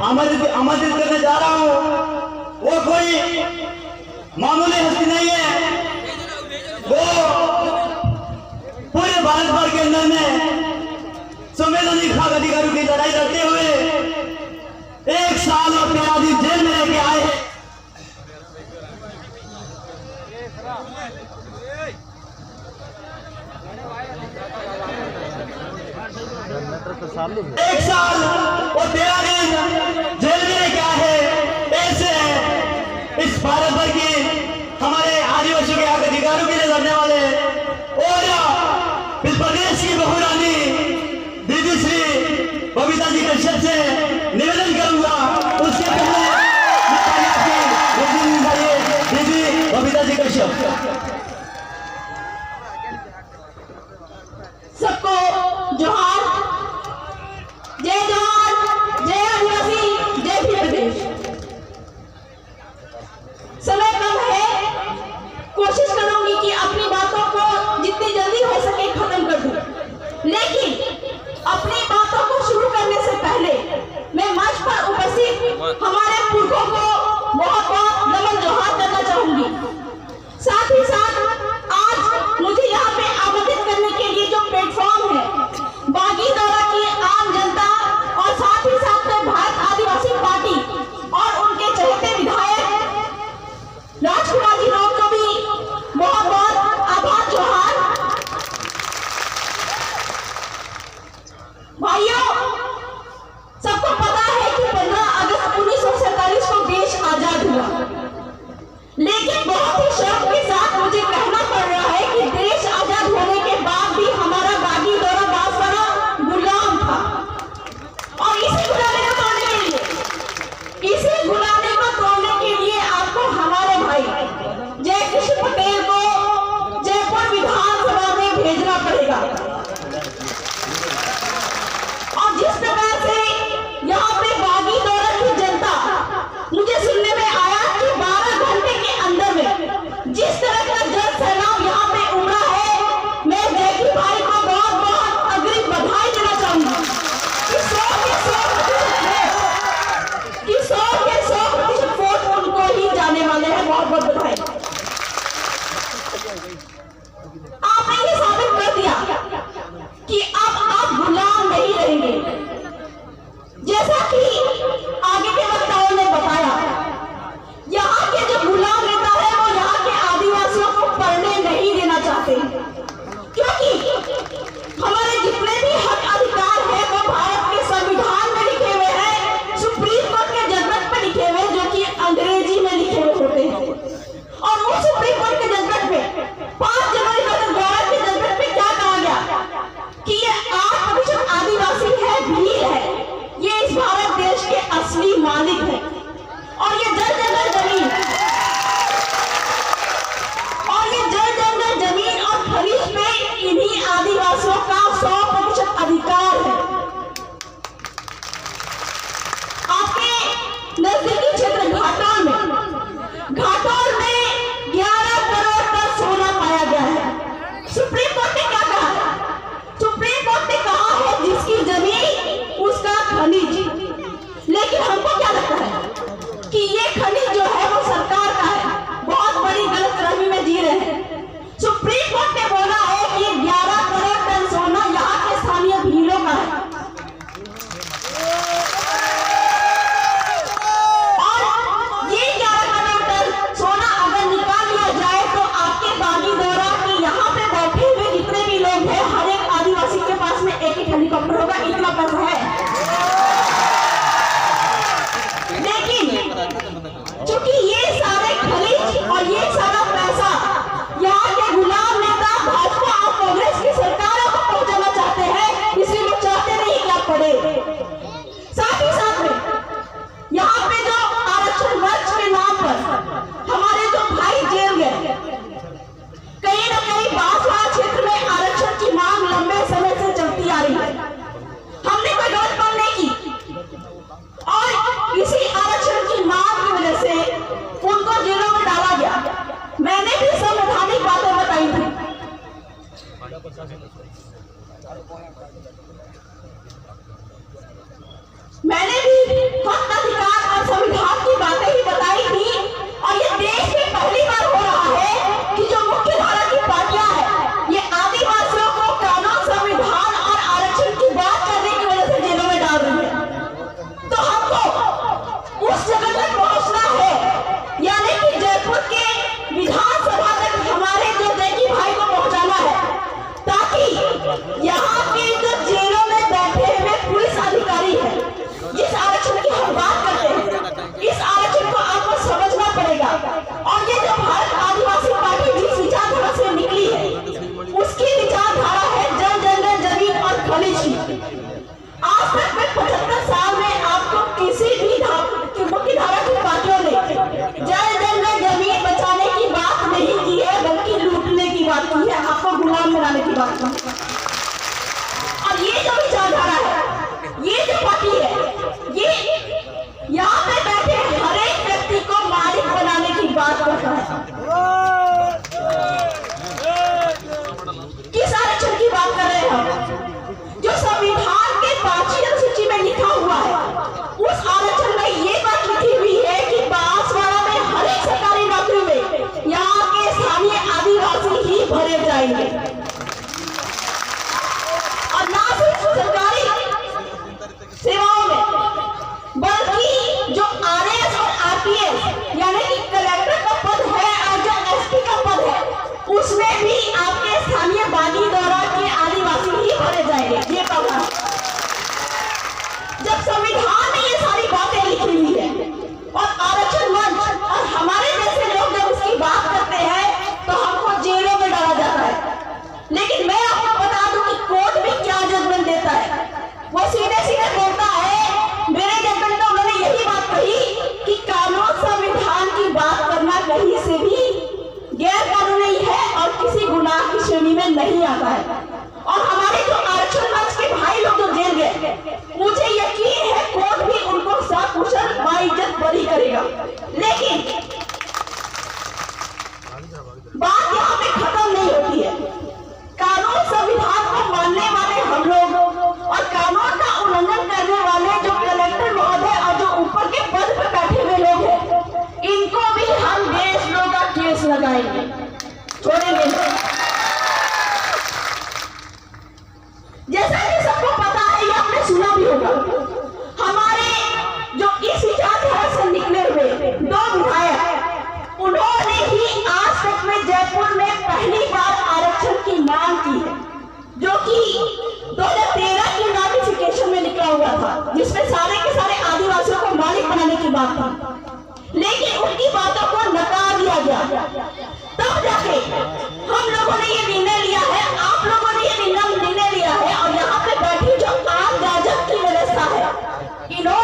आमंत्रित करने जा रहा हूँ वो कोई मामूली हस्ती नहीं है। वो पूरे भारत भर के अंदर में संवैधानिक हक अधिकारियों की लड़ाई लड़ते हुए 1 साल और 13 दिन जेल में रह के आए हैं। एक साल और 13 दिन जेल में रह के आए हैं। ऐसे इस भारत भर की हमारे आदिवासियों के हक अधिकारों के लिए लड़ने वाले और इस प्रदेश की बहुरानी दीदी श्री बबीता जी कश्यप से निवेदन करूंगा। उसके पहले दीदी बबीता जी कश्यप। सबको जोहार, जय जवान, जय आदिवासी, जय भी प्रदेश। समय कम है, कोशिश करूंगी कि अपनी बातों को जितनी जल्दी हो सके खत्म कर दूं। लेकिन अपनी बातों को शुरू करने से पहले मैं मंच पर उपस्थित हमारे पुरखों को बहुत बहुत नमन जोहार करना चाहूंगी। साथ ही साथ आज मुझे यहाँ पे आमंत्रित करने के लिए जो प्लेटफॉर्म है, बागी दौरा की आम जनता और साथ ही साथ में भारत आदिवासी पार्टी और उनके चहेते विधायक राजकुमार जी राव को भी बहुत बहुत आभार जोहार। भाइयों, सबको पता है कि 15 अगस्त 1947 को देश आजाद हुआ, लेकिन बहुत ही शर्म के साथ मुझे कहना पड़ रहा है कि देश आजाद होने के बाद भी हमारा बागी दौरा बांसवाड़ा गुलाम था। और इसी गुलामी को तोड़ने के लिए आपको हमारे भाई जय कृष्ण पटेल को जयपुर विधानसभा में भेजना पड़ेगा। और जिस प्रकार से यहाँ पे बागी दौरा की जनता, मुझे सुनने में आया कि 12 घंटे के अंदर में जिस तरह का जन सैलाब यहाँ पे उमड़ा है, मैं जैकी भाई को बहुत बहुत अग्रिम बधाई देना चाहूंगी कि 100% वोट उनको ही जाने वाले हैं। बहुत बहुत बधाई। आपने ये साबित कर दिया कि अब आप गुलाम नहीं रहेंगे। जैसा कि आगे के वक्ताओं ने बताया, यहाँ के जो गुलाम नेता है वो यहाँ के आदिवासियों को पढ़ने नहीं देना चाहते, क्योंकि हमारे जितने भी हक अधिकार है वो भारत के संविधान में लिखे हुए हैं, सुप्रीम कोर्ट के जजमेंट में लिखे हुए, जो कि अंग्रेजी में लिखे हुए होते हैं। और वो सुप्रीम कोर्ट के जजमेंट में 5 जनवरी 2012 के जजमेंट में क्या कहा गया कि ये 8% आदिवासी है, भीड़ है, ये इस भारत देश के असली मालिक है। और ये जल जंगल जमीन और खरीद पे इन्हीं आदिवासियों का 100% अधिकार है। आपके नजदीकी क्षेत्र घाटोल में 11 करोड़ टन सोना पाया गया है। सुप्रीम कोर्ट ने क्या कहा है? सुप्रीम कोर्ट ने कहा है जिसकी जमीन उसका खनिज। लेकिन हमको क्या लगता है कि ये खनिज जो है वो सरकार का है। बहुत बड़ी गलतफहमी में जी रहे हैं। सुप्रीम कोर्ट ने बोला है कि 11 करोड़ टन सोना यहाँ के स्थानीय भीलों का है। और ये 11 करोड़ टन सोना अगर निकाल लिया जाए तो आपके बागी दौरा कि यहाँ पे बैठे हुए जितने भी लोग हैं, हर एक आदिवासी के पास में एक हेलीकॉप्टर होगा, इतना पैसा है। लेकिन चूंकि ये सारे खनिज और ये सारा पैसा यहाँ के गुलाम नेता भाजपा और कांग्रेस की सरकारों को पहुंचाना चाहते हैं, इसलिए लोग चाहते नहीं क्या पड़े। साथ ही साथ में यहाँ पे जो आरक्षण मंच के नाम पर हमारे जो भाई जेल गए, कहीं ना कहीं बांसवाड़ा क्षेत्र में आरक्षण की मांग लंबे समय से चलती आ रही है। हमने कोई गलत काम नहीं की और इसी आरक्षण की मांग की वजह से उनको जेलों में डाला गया। मैंने भी संवैधानिक बातें बताई थी। मैंने भी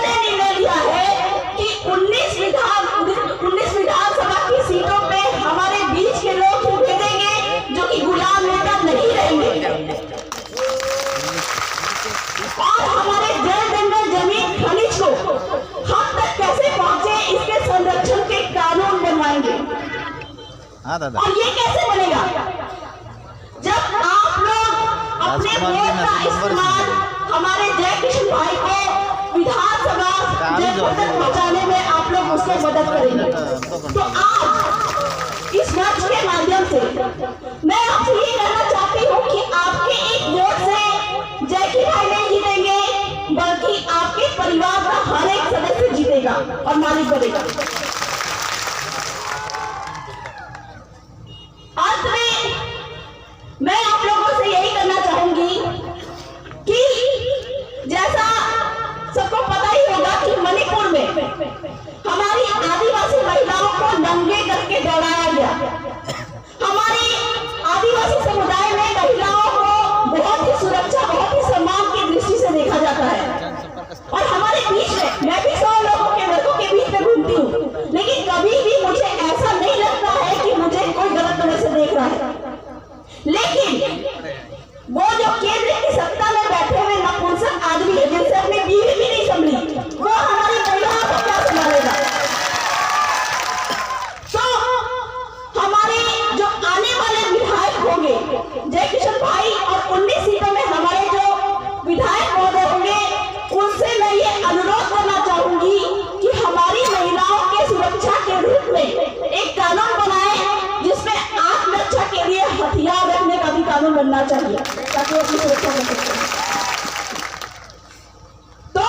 ने निर्णय लिया है कि 19 विधानसभा की सीटों पे हमारे बीच के लोग ही भेजेंगे जो कि गुलाम नेता नहीं रहेंगे, और हमारे जल जंगल जमीन खनिज को हम तक कैसे पहुंचे इसके संरक्षण के कानून बनवाएंगे। और ये कैसे बनेगा जब आप लोग अपने वोट का इस्तेमाल हमारे जय किशन भाई को विधानसभा तक पहुंचाने में आप लोग उसको मदद करेंगे। तो आज इस मंच के माध्यम से मैं आपसे ये कहना चाहती हूँ कि आपके एक वोट से जय किशन भाई नहीं जीतेंगे, बल्कि आपके परिवार का हर एक सदस्य जीतेगा और मालिक बनेगा। अंत में मैं आप लोगों से यही करना चाहूंगी कि जैसा सबको पता ही होगा कि मणिपुर में हमारी आदिवासी महिलाओं को नंगे करके दौड़ाया गया। हमारी आदिवासी समुदाय में महिलाओं को बहुत ही सुरक्षा, बहुत ही सम्मान की दृष्टि से देखा जाता है, और हमारे बीच में मैं भी 100 लोगों के वर्गों के बीच में घूमती हूँ, लेकिन कभी भी मुझे ऐसा नहीं लगता है कि मुझे कोई गलत तरह से देख रहा है। लेकिन वो जो केंद्र की सत्ता में बैठे हुए नपुंसक आदमी है जिनसे अपनी बीवी भी नहीं संभली, वो हमारी महिलाओं को क्या संभालेगा? तो हमारे जो आने वाले विधायक होंगे जय किशन भाई, और 19 सीटों में हमारे जो विधायक महोदय होंगे, उनसे मैं ये अनुरोध करना चाहूंगी कि हमारी महिलाओं के सुरक्षा के रूप में एक कानून बनाए जिसमें आत्मरक्षा के लिए हथियार रखने का भी कानून बनना चाहिए ताकि वो अपनी सुरक्षा कर सकें। तो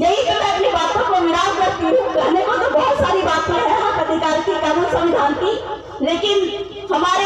यही तो मैं अपनी बातों को विराम करती हूँ। कहने को तो बहुत सारी बातें हैं, अधिकार की, कानून, संविधान की, लेकिन हमारे